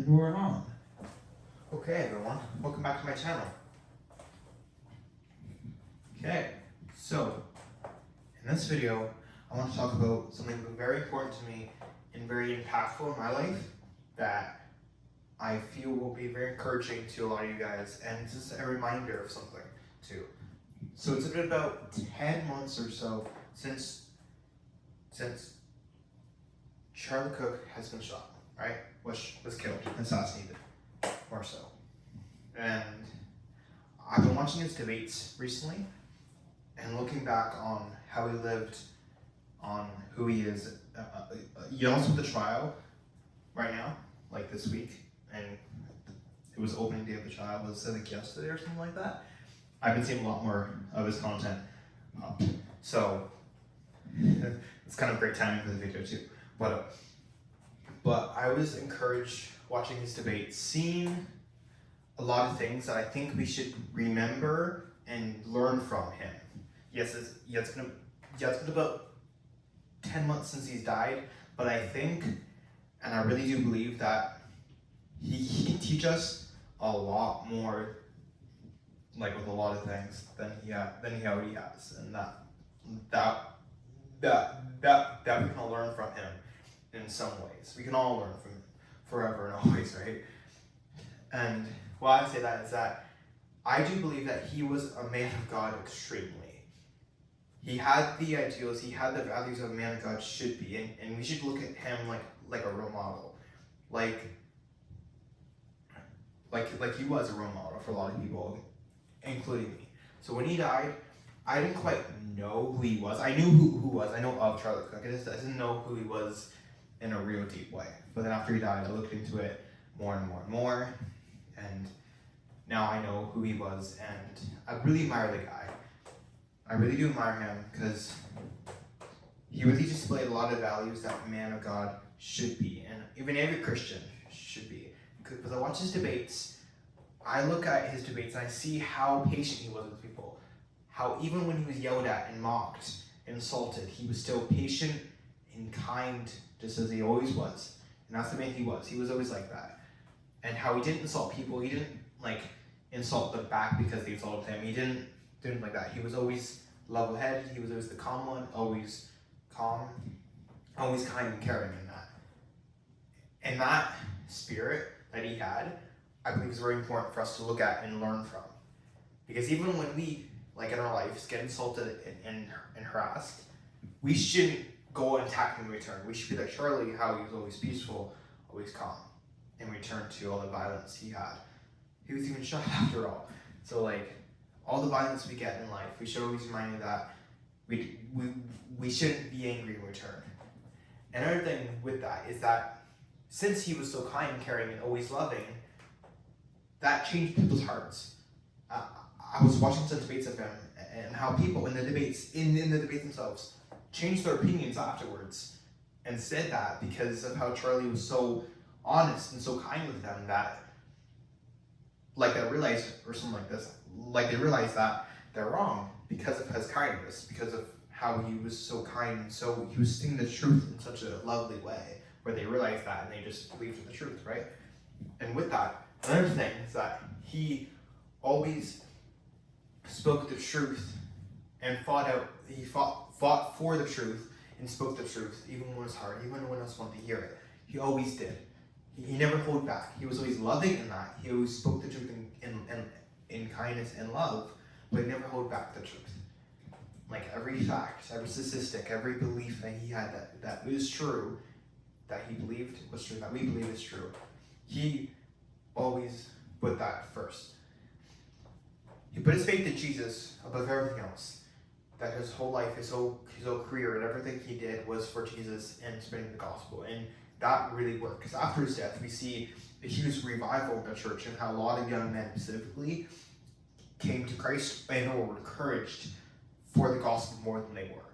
And we're on. Okay everyone, welcome back to my channel. Okay, so in this video, I want to talk about something very important to me and very impactful in my life that I feel will be very encouraging to a lot of you guys, and it's just a reminder of something too. So it's been about 10 months or so since Charlie Kirk has been shot, right? Was killed, assassinated, more so. And I've been watching his debates recently and looking back on how he lived, on who he is. You also the trial right now, like this week, and it was opening day of the trial, was I think yesterday or something like that. I've been seeing a lot more of his content up, so it's kind of great timing for the video too. But I was encouraged watching his debates, seeing a lot of things that I think we should remember and learn from him. Yes, it's been about 10 months since he's died, but I think, and I really do believe that he can teach us a lot more, like with a lot of things than he already has, and that we can all learn from him in some ways. We can all learn from him forever and always, right? And why I say that is that I do believe that he was a man of God extremely. He had the ideals, he had the values of a man of God should be, and we should look at him like a role model. Like he was a role model for a lot of people, including me. So when he died, I didn't quite know who he was. I knew who was. I know of Charlie Kirk. I didn't know who he was in a real deep way. But then after he died, I looked into it more and more and more, and now I know who he was, and I really admire the guy. I really do admire him because he really displayed a lot of values that a man of God should be, and even every Christian should be. Because I watch his debates, I look at his debates and I see how patient he was with people. How even when he was yelled at and mocked, insulted, he was still patient and kind, just as he always was. And that's the man he was. He was always like that. And how he didn't insult people. He didn't insult them back because they insulted him. He didn't like that. He was always level-headed. He was always the calm one. Always calm. Always kind and caring in that. And that spirit that he had, I believe is very important for us to look at and learn from. Because even when we, in our lives, get insulted and harassed, we shouldn't go and attack him in return. We should be like Charlie, how he was always peaceful, always calm, in return to all the violence he had. He was even shot after all. So all the violence we get in life, we should always remind that we shouldn't be angry in return. Another thing with that is that since he was so kind and caring and always loving, that changed people's hearts. I was watching some debates of him and how people in the debates themselves changed their opinions afterwards and said that because of how Charlie was so honest and so kind with them that they realized, or something like this, they realized that they're wrong because of his kindness, because of how he was so kind and so he was saying the truth in such a lovely way, where they realized that and they just believed in the truth, right? And with that, another thing is that he always spoke the truth and fought for the truth and spoke the truth, even when it was hard, even when no one else wanted to hear it. He always did. He never held back. He was always loving in that. He always spoke the truth in kindness and love, but he never held back the truth. Every fact, every statistic, every belief that he had that was true, that he believed was true, that we believe is true, he always put that first. He put his faith in Jesus above everything else. That his whole life, his whole career, and everything he did was for Jesus and spreading the gospel. And that really worked. Because after his death, we see a huge revival in the church and how a lot of young men specifically came to Christ and were encouraged for the gospel more than they were.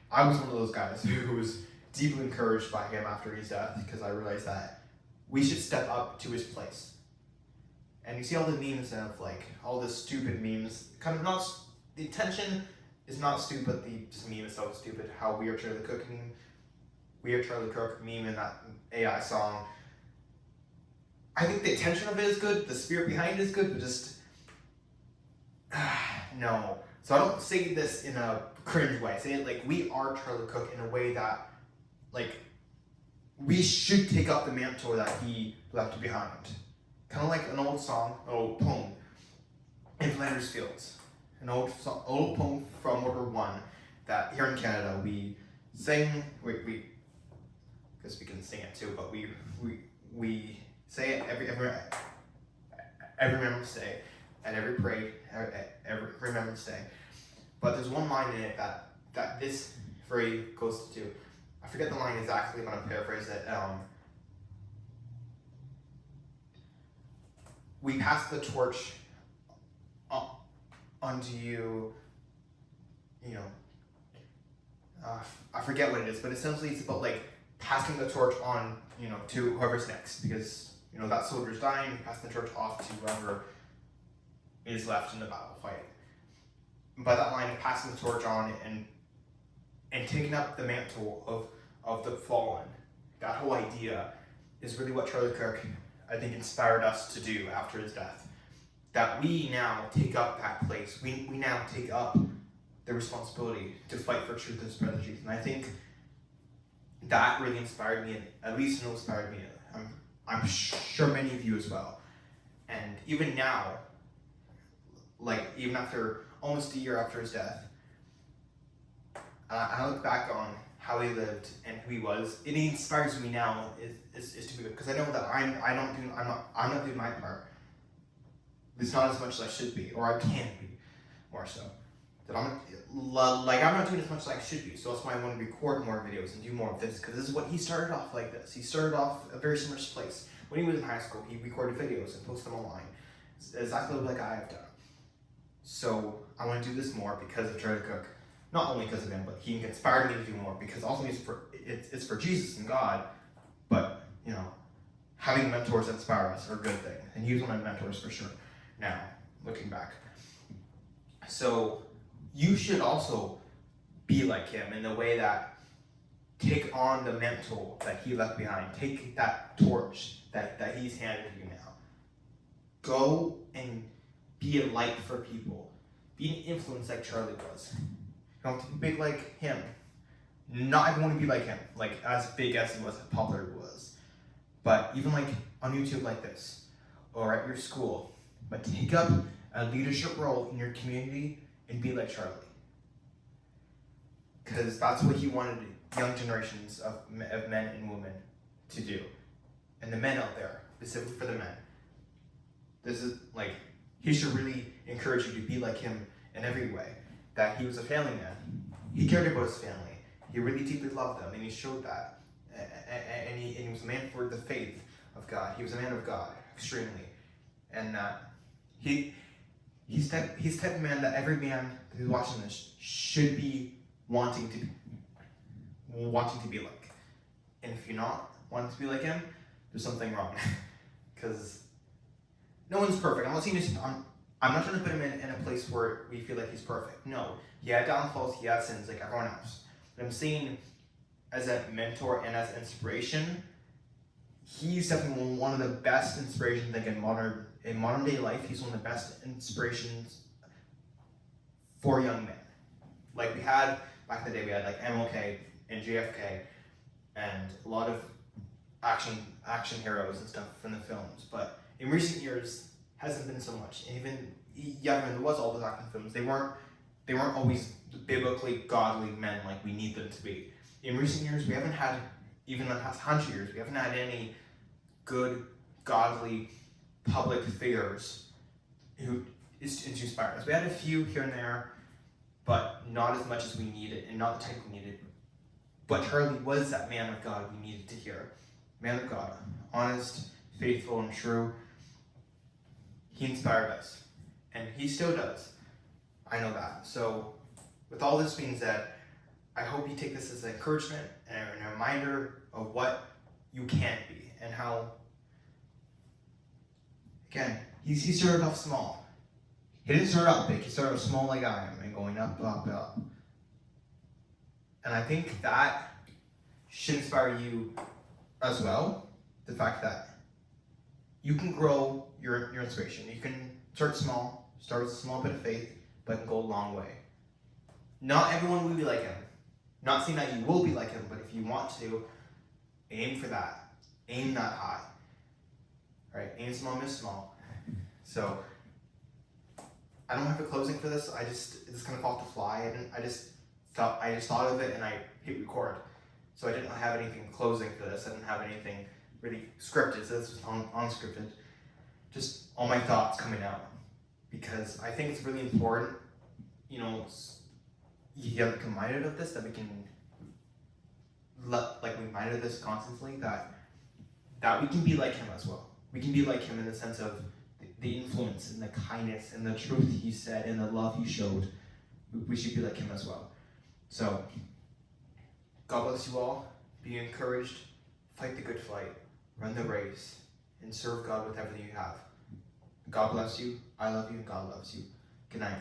I was one of those guys who was deeply encouraged by him after his death because I realized that we should step up to his place. And you see all the memes of all the stupid memes, kind of not, the intention is not stupid, the meme itself is stupid. How We Are Charlie Kirk meme, We Are Charlie Kirk meme in that AI song. I think the intention of it is good, the spirit behind it is good, but just no. So I don't say this in a cringe way. I say it like we are Charlie Kirk in a way that like we should take up the mantle that he left behind. Kind of like an old song, an old poem in Flanders Fields. An old poem from World War I that here in Canada we sing, we guess we can sing it too, but we say it every Remembrance Day, at every parade, every Remembrance Day. But there's one line in it that this phrase goes to. I forget the line exactly, but I'm paraphrase it. We pass the torch unto you, you know, I forget what it is, but essentially it's about like passing the torch on, you know, to whoever's next, because, you know, that soldier's dying, you pass the torch off to whoever is left in the battle fighting. By that line of passing the torch on and taking up the mantle of the fallen, that whole idea is really what Charlie Kirk, I think, inspired us to do after his death. That we now take up that place. We now take up the responsibility to fight for truth and spread the truth. And I think that really inspired me, and at least it inspired me. I'm sure many of you as well. And even now, like even after almost a year after his death, I look back on how he lived and who he was. It inspires me now is to be good, because I know that I'm not doing my part. It's not as much as I should be, or I can be, more so. That I'm not doing as much as I should be. So that's why I want to record more videos and do more of this, because this is what he started off like this. He started off a very similar place. When he was in high school, he recorded videos and posted them online, exactly like I have done. So I want to do this more because of Charlie Kirk. Not only because of him, but he inspired me to do more, because ultimately it's for Jesus and God. But, you know, having mentors that inspire us are a good thing. And he was one of my mentors for sure. Now, looking back. So you should also be like him in the way that take on the mantle that he left behind. Take that torch that he's handed you now. Go and be a light for people. Be an influence like Charlie was. You don't have to be big like him. Not everyone to be like him, like as big as he was, as popular he was. But even like on YouTube like this, or at your school, but take up a leadership role in your community and be like Charlie. Because that's what he wanted young generations of men and women to do. And the men out there, specifically for the men. This is like, he should really encourage you to be like him in every way. That he was a family man. He cared about his family. He really deeply loved them, and he showed that. And he was a man for the faith of God. He was a man of God, extremely. And he's the type of man that every man who's watching this should be wanting to be like. And if you're not wanting to be like him, there's something wrong. Because no one's perfect. I'm not trying to put him in a place where we feel like he's perfect. No, he had downfalls, he had sins like everyone else. But I'm saying, as a mentor and as inspiration, he's definitely one of the best inspirations, like in modern day life. He's one of the best inspirations for young men. Like we had back in the day, we had like MLK and JFK, and a lot of action heroes and stuff from the films. But in recent years, hasn't been so much. And even when there was all those action films, they weren't always biblically godly men like we need them to be. In recent years, we haven't had, even in the past 100 years, we haven't had any good, godly, public figures who inspire us. We had a few here and there, but not as much as we needed, and not the type we needed. But Charlie was that man of God we needed to hear. Man of God, honest, faithful, and true. He inspired us, and he still does. I know that. So, with all this being said, I hope you take this as an encouragement and a reminder of what you can be, and how, again, he started off small. He didn't start out big, he started off small like I am, and going up, up, up. And I think that should inspire you as well, the fact that you can grow your inspiration. You can start small, start with a small bit of faith, but it can go a long way. Not everyone will be like him. Not saying that you will be like him, but if you want to, aim for that. Aim that high. Right? Aim small, miss small. So I don't have a closing for this. This kind of off the fly, and I just thought of it and I hit record. So I didn't have anything closing for this. I didn't have anything really scripted. So this was unscripted. Just all my thoughts coming out, because I think it's really important. You know, you get reminded of this, that we can reminded of this constantly, that we can be like him as well. We can be like him in the sense of the influence and the kindness and the truth he said and the love he showed. We should be like him as well. So, God bless you all. Be encouraged. Fight the good fight. Run the race. And serve God with everything you have. God bless you. I love you. And God loves you. Good night.